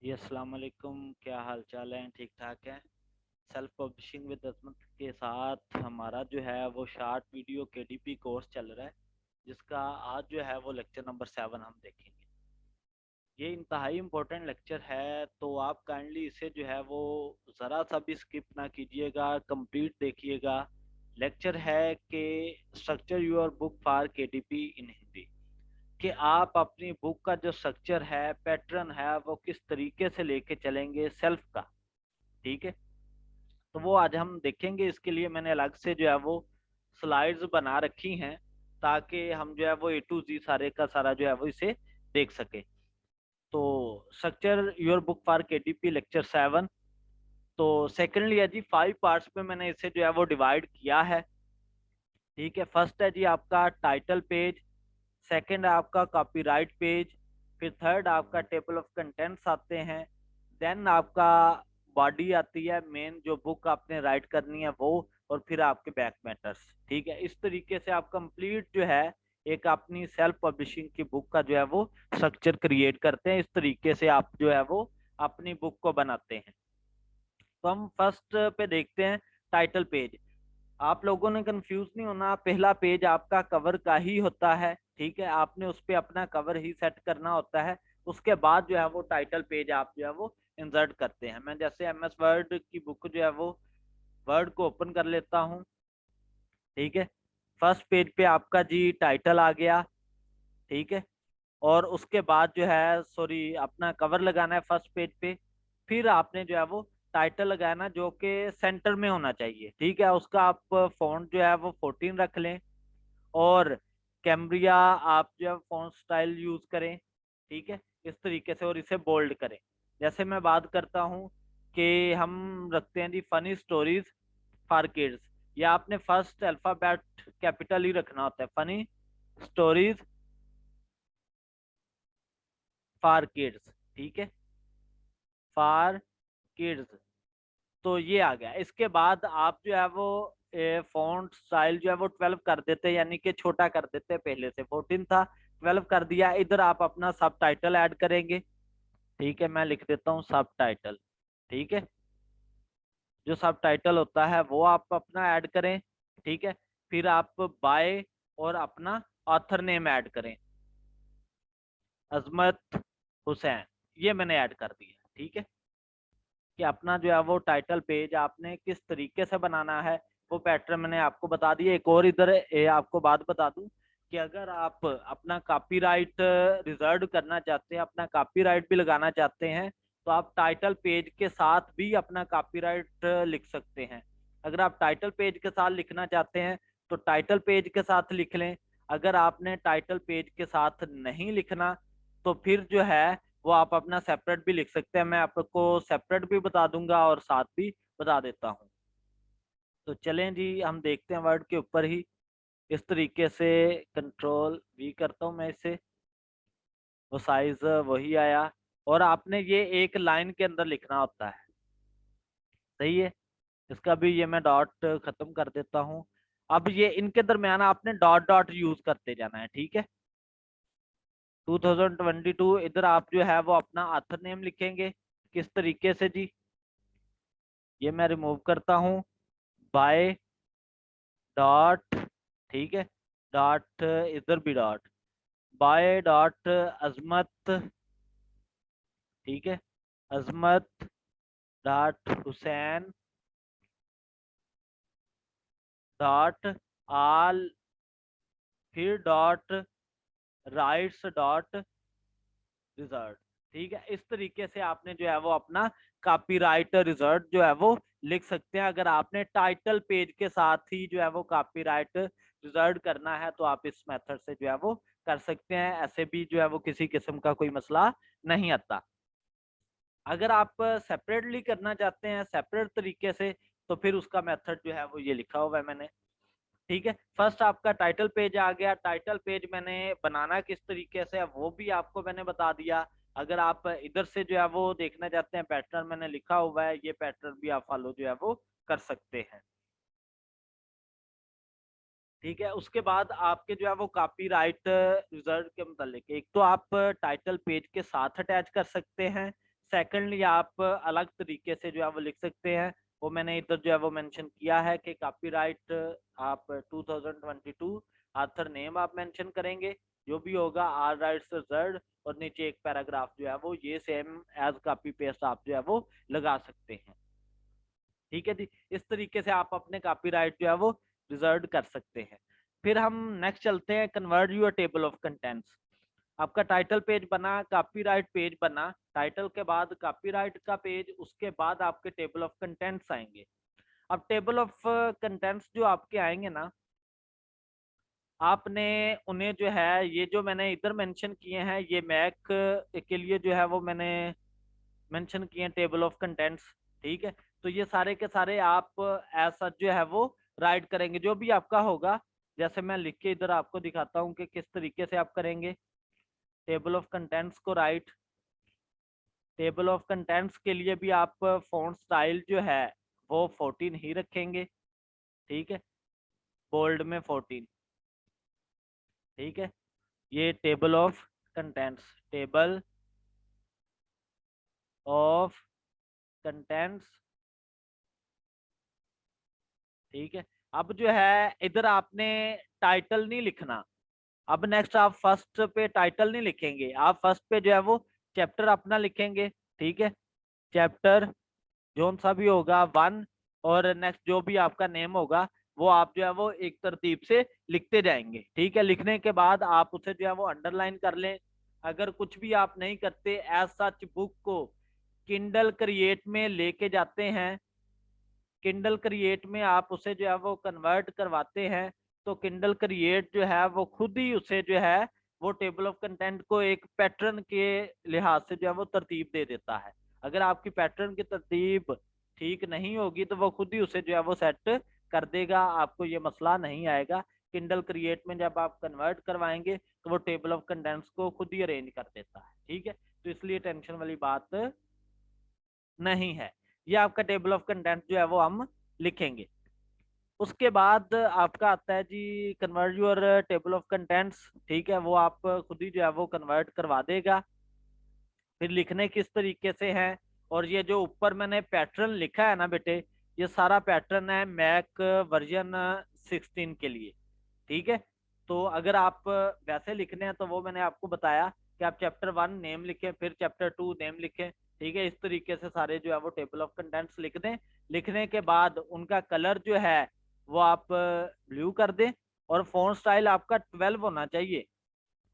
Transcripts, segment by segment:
जी अस्सलाम वालेकुम। क्या हाल चाल है? ठीक ठाक है। सेल्फ पब्लिशिंग विद अजमत के साथ हमारा जो है वो शॉर्ट वीडियो केडीपी कोर्स चल रहा है, जिसका आज जो है वो लेक्चर नंबर 7 हम देखेंगे। ये इंतहाई इम्पोर्टेंट लेक्चर है, तो आप काइंडली इसे जो है वो ज़रा सा भी स्किप ना कीजिएगा, कंप्लीट देखिएगा। लेक्चर है कि structure your book for KDP in Hindi, कि आप अपनी बुक का जो स्ट्रक्चर है, पैटर्न है, वो किस तरीके से लेके चलेंगे सेल्फ का। ठीक है, तो वो आज हम देखेंगे। इसके लिए मैंने अलग से जो है वो स्लाइड्स बना रखी हैं, ताकि हम जो है वो ए टू जी सारे का सारा जो है वो इसे देख सके। तो structure your book for KTP lecture 7। तो सेकेंडली है जी 5 पार्ट्स में मैंने इसे जो है वो डिवाइड किया है। ठीक है, फर्स्ट है जी आपका टाइटल पेज, सेकंड आपका कॉपीराइट पेज, फिर थर्ड आपका टेबल ऑफ कंटेंट्स आते हैं, देन आपका बॉडी आती है, मेन जो बुक आपने राइट करनी है वो, और फिर आपके बैक मैटर्स। ठीक है, इस तरीके से आप कंप्लीट जो है एक अपनी सेल्फ पब्लिशिंग की बुक का जो है वो स्ट्रक्चर क्रिएट करते हैं। इस तरीके से आप जो है वो अपनी बुक को बनाते हैं। तो हम फर्स्ट पे देखते हैं टाइटल पेज। आप लोगों ने कंफ्यूज नहीं होना, पहला पेज आपका कवर का ही होता है। ठीक है, आपने उस पे अपना कवर ही सेट करना होता है। उसके बाद जो है वो टाइटल पेज आप जो है वो इंसर्ट करते हैं। मैं जैसे एम एस वर्ड की बुक जो है वो वर्ड को ओपन कर लेता हूँ। ठीक है, फर्स्ट पेज पे आपका जी टाइटल आ गया। ठीक है, और उसके बाद जो है सॉरी अपना कवर लगाना है फर्स्ट पेज पे। फिर आपने जो है वो टाइटल लगाना जो कि सेंटर में होना चाहिए। ठीक है, उसका आप फॉन्ट जो है वो 14 रख लें, और कैम्ब्रिया आप जो है फॉन्ट स्टाइल यूज करें। ठीक है, इस तरीके से, और इसे बोल्ड करें। जैसे मैं बात करता हूँ कि हम रखते हैं जी फनी स्टोरीज फॉर किड्स, या आपने फर्स्ट अल्फाबेट कैपिटल ही रखना होता है, फनी स्टोरीज फॉर किड्स। ठीक है, फॉर किड्स। तो ये आ गया। इसके बाद आप जो है वो फॉन्ट स्टाइल जो है वो 12 कर देते हैं, यानी कि छोटा कर देते हैं। पहले से 14 था, 12 कर दिया। इधर आप अपना सब टाइटल ऐड करेंगे। ठीक है, मैं लिख देता हूँ सब टाइटल। ठीक है, जो सब टाइटल होता है वो आप अपना ऐड करें। ठीक है, फिर आप बाय और अपना ऑथर नेम ऐड करें, अजमत हुसैन। ये मैंने ऐड कर दिया। ठीक है, कि अपना जो है वो टाइटल पेज आपने किस तरीके से बनाना है, वो पैटर्न मैंने आपको बता दिया। एक और इधर आपको बात बता दूं कि अगर आप अपना कॉपीराइट रिजर्व करना चाहते हैं, अपना कॉपीराइट भी लगाना चाहते हैं, तो आप टाइटल पेज के साथ भी अपना कॉपीराइट लिख सकते हैं। अगर आप टाइटल पेज के साथ लिखना चाहते हैं तो टाइटल पेज के साथ लिख लें। अगर आपने टाइटल पेज के साथ नहीं लिखना तो फिर जो है वो आप अपना सेपरेट भी लिख सकते हैं। मैं आपको सेपरेट भी बता दूंगा और साथ भी बता देता हूँ। तो चलें जी, हम देखते हैं वर्ड के ऊपर ही। इस तरीके से कंट्रोल वी करता हूँ मैं इसे, वो साइज वही आया। और आपने ये एक लाइन के अंदर लिखना होता है। सही है, इसका भी ये मैं डॉट खत्म कर देता हूँ। अब ये इनके दरमियान आपने डॉट डॉट यूज करते जाना है। ठीक है, 2022 इधर आप जो है वो अपना ऑथर नेम लिखेंगे। किस तरीके से जी, ये मैं रिमूव करता हूँ, बाय डॉट। ठीक है, डॉट इधर भी डॉट, बाय डॉट अजमत। ठीक है, अजमत डॉट हुसैन डॉट आल, फिर डॉट राइट्स डॉट रिजल्ट। ठीक है, इस तरीके से आपने जो है वो अपना कॉपीराइट रिजल्ट जो है वो लिख सकते हैं। अगर आपने टाइटल पेज के साथ ही जो है वो कॉपीराइट रिजल्ट करना है तो आप इस मेथड से जो है वो कर सकते हैं। ऐसे भी जो है वो किसी किस्म का कोई मसला नहीं आता। अगर आप सेपरेटली करना चाहते हैं सेपरेट तरीके से, तो फिर उसका मेथड जो है वो ये लिखा हुआ है मैंने। ठीक है, फर्स्ट आपका टाइटल पेज आ गया। टाइटल पेज मैंने बनाना किस तरीके से है वो भी आपको मैंने बता दिया। अगर आप इधर से जो है वो देखना चाहते हैं, पैटर्न मैंने लिखा हुआ है, ये पैटर्न भी आप फॉलो जो है वो कर सकते हैं। ठीक है, उसके बाद आपके जो है वो कॉपीराइट रिजल्ट के मतलब एक तो आप टाइटल पेज के साथ अटैच कर सकते हैं, सेकंडली आप अलग तरीके से जो है वो लिख सकते हैं, वो मैंने इधर जो है वो मेंशन किया है कि कॉपीराइट आप 2022 ऑथर नेम आप मेंशन करेंगे, जो भी होगा आर राइट्स रिजर्व्ड, और नीचे एक पैराग्राफ जो है वो ये सेम एज कॉपी पेस्ट आप जो है वो लगा सकते हैं। ठीक है जी, इस तरीके से आप अपने कॉपीराइट जो है वो रिजर्व कर सकते हैं। फिर हम नेक्स्ट चलते हैं, convert your table of contents. आपका टाइटल पेज बना, कॉपीराइट पेज बना, टाइटल के बाद कॉपीराइट का पेज, उसके बाद आपके टेबल ऑफ कंटेंट्स आएंगे। अब टेबल ऑफ कंटेंट्स जो आपके आएंगे ना, आपने उन्हें जो है, ये जो मैंने इधर मेंशन किए हैं, ये मैक के लिए जो है वो मैंने मेंशन किए हैं टेबल ऑफ कंटेंट्स। ठीक है, तो ये सारे के सारे आप ऐसा जो है वो राइट करेंगे, जो भी आपका होगा। जैसे मैं लिख के इधर आपको दिखाता हूँ कि किस तरीके से आप करेंगे टेबल ऑफ कंटेंट्स को राइट। टेबल ऑफ कंटेंट्स के लिए भी आप फॉन्ट स्टाइल जो है वो 14 ही रखेंगे। ठीक है, बोल्ड में 14। ठीक है, ये table of contents, table of contents. ठीक है, अब जो है इधर आपने टाइटल नहीं लिखना। अब नेक्स्ट आप फर्स्ट पे टाइटल नहीं लिखेंगे, आप फर्स्ट पे जो है वो चैप्टर अपना लिखेंगे। ठीक है, चैप्टर जोन सा भी होगा 1, और नेक्स्ट जो भी आपका नेम होगा वो आप जो है वो एक तरतीब से लिखते जाएंगे। ठीक है, लिखने के बाद आप उसे जो है वो अंडरलाइन कर लें। अगर कुछ भी आप नहीं करते, एज सच बुक को किंडल क्रिएट में लेके जाते हैं, किंडल क्रिएट में आप उसे जो है वो कन्वर्ट करवाते हैं, तो किंडल क्रिएट जो है वो खुद ही उसे जो है वो टेबल ऑफ कंटेंट को एक पैटर्न के लिहाज से जो है वो तरतीब दे देता है। अगर आपकी पैटर्न की तरतीब ठीक नहीं होगी तो वो खुद ही उसे जो है वो सेट कर देगा, आपको ये मसला नहीं आएगा। किंडल क्रिएट में जब आप कन्वर्ट करवाएंगे तो वो टेबल ऑफ कंटेंट्स को खुद ही अरेंज कर देता है। ठीक है, तो इसलिए टेंशन वाली बात नहीं है। ये आपका टेबल ऑफ कंटेंट जो है वो हम लिखेंगे। उसके बाद आपका आता है जी convert your table of contents. ठीक है, वो आप खुद ही जो है वो कन्वर्ट करवा देगा। फिर लिखने किस तरीके से है, और ये जो ऊपर मैंने पैटर्न लिखा है ना बेटे, ये सारा पैटर्न है मैक वर्जन 16 के लिए। ठीक है, तो अगर आप वैसे लिखने हैं तो वो मैंने आपको बताया कि आप चैप्टर 1 नेम लिखें, फिर चैप्टर 2 नेम लिखें। ठीक है, इस तरीके से सारे जो है वो टेबल ऑफ कंटेंट्स लिख दें। लिखने के बाद उनका कलर जो है वो आप ब्लू कर दें, और फॉन्ट स्टाइल आपका 12 होना चाहिए।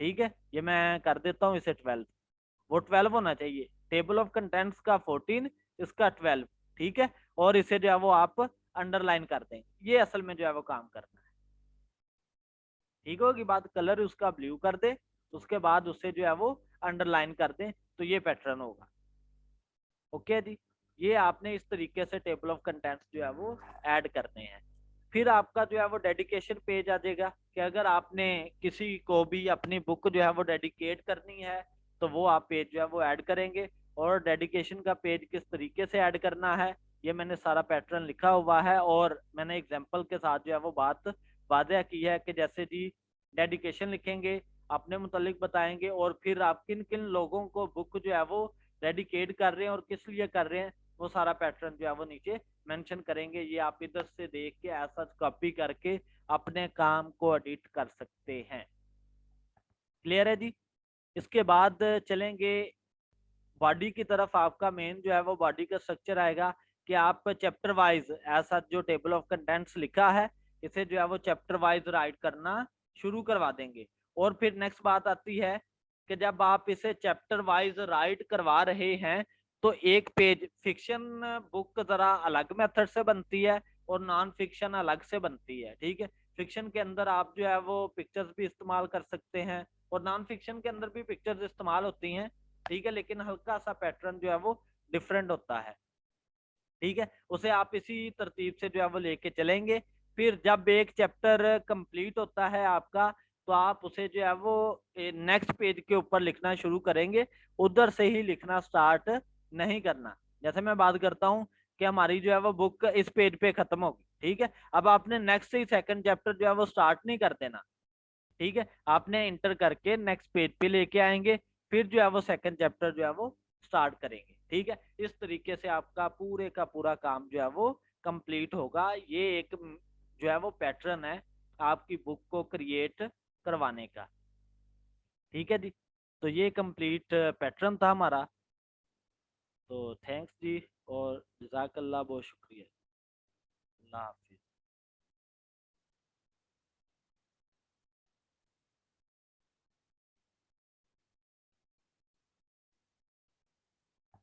ठीक है, ये मैं कर देता हूँ इसे 12, वो 12 होना चाहिए। टेबल ऑफ कंटेंट्स का 14, इसका 12। ठीक है, और इसे जो है वो आप अंडरलाइन कर दें, ये असल में जो है वो काम करना है। ठीक होगी बात, कलर उसका ब्लू कर दे, उसके बाद उससे जो है वो अंडरलाइन कर दें, तो ये पैटर्न होगा। ओके जी, ये आपने इस तरीके से टेबल ऑफ कंटेंट्स जो है वो ऐड करने हैं। फिर आपका जो है वो डेडिकेशन पेज आ जाएगा कि अगर आपने किसी को भी अपनी बुक जो है वो डेडिकेट करनी है तो वो आप पेज जो है वो ऐड करेंगे। और डेडिकेशन का पेज किस तरीके से ऐड करना है, ये मैंने सारा पैटर्न लिखा हुआ है, और मैंने एग्जांपल के साथ जो है वो बात वादे की है कि जैसे जी डेडिकेशन लिखेंगे, अपने मुतालिक बताएंगे, और फिर आप किन किन लोगों को बुक जो है वो डेडिकेट कर रहे हैं और किस लिए कर रहे हैं, वो सारा पैटर्न जो है वो नीचे मेंशन करेंगे। ये आप इधर से देख के ऐसा कॉपी करके अपने काम को एडिट कर सकते हैं। क्लियर है जी? इसके बाद चलेंगे बॉडी की तरफ। आपका मेन जो है वो बॉडी का स्ट्रक्चर आएगा कि आप चैप्टर वाइज ऐसा जो टेबल ऑफ कंटेंट्स लिखा है इसे जो है वो चैप्टर वाइज राइट करना शुरू करवा देंगे। और फिर नेक्स्ट बात आती है कि जब आप इसे चैप्टर वाइज राइट करवा रहे हैं तो एक पेज फिक्शन बुक जरा अलग मेथड से बनती है और नॉन फिक्शन अलग से बनती है। ठीक है, फिक्शन के अंदर आप जो है वो पिक्चर्स भी इस्तेमाल कर सकते हैं, और नॉन फिक्शन के अंदर भी पिक्चर्स इस्तेमाल होती हैं। ठीक है, लेकिन हल्का सा पैटर्न जो है वो डिफरेंट होता है। ठीक है, उसे आप इसी तरतीब से जो है वो लेके चलेंगे। फिर जब एक चैप्टर कंप्लीट होता है आपका, तो आप उसे जो है वो नेक्स्ट पेज के ऊपर लिखना शुरू करेंगे, उधर से ही लिखना स्टार्ट नहीं करना। जैसे मैं बात करता हूँ कि हमारी जो है वो बुक इस पेज पे खत्म होगी। ठीक है, अब आपने नेक्स्ट से ही सेकंड चैप्टर जो है वो स्टार्ट नहीं कर देना। ठीक है, आपने इंटर करके नेक्स्ट पेज पे लेके आएंगे, फिर जो है वो सेकंड चैप्टर जो है वो स्टार्ट करेंगे। ठीक है, इस तरीके से आपका पूरे का पूरा काम जो है वो कंप्लीट होगा। ये एक जो है वो पैटर्न है आपकी बुक को क्रिएट करवाने का। ठीक है जी, तो ये कंप्लीट पैटर्न था हमारा। तो थैंक्स जी, और जज़ाकल्लाह, बहुत शुक्रिया। अल्लाह हाफ़िज़।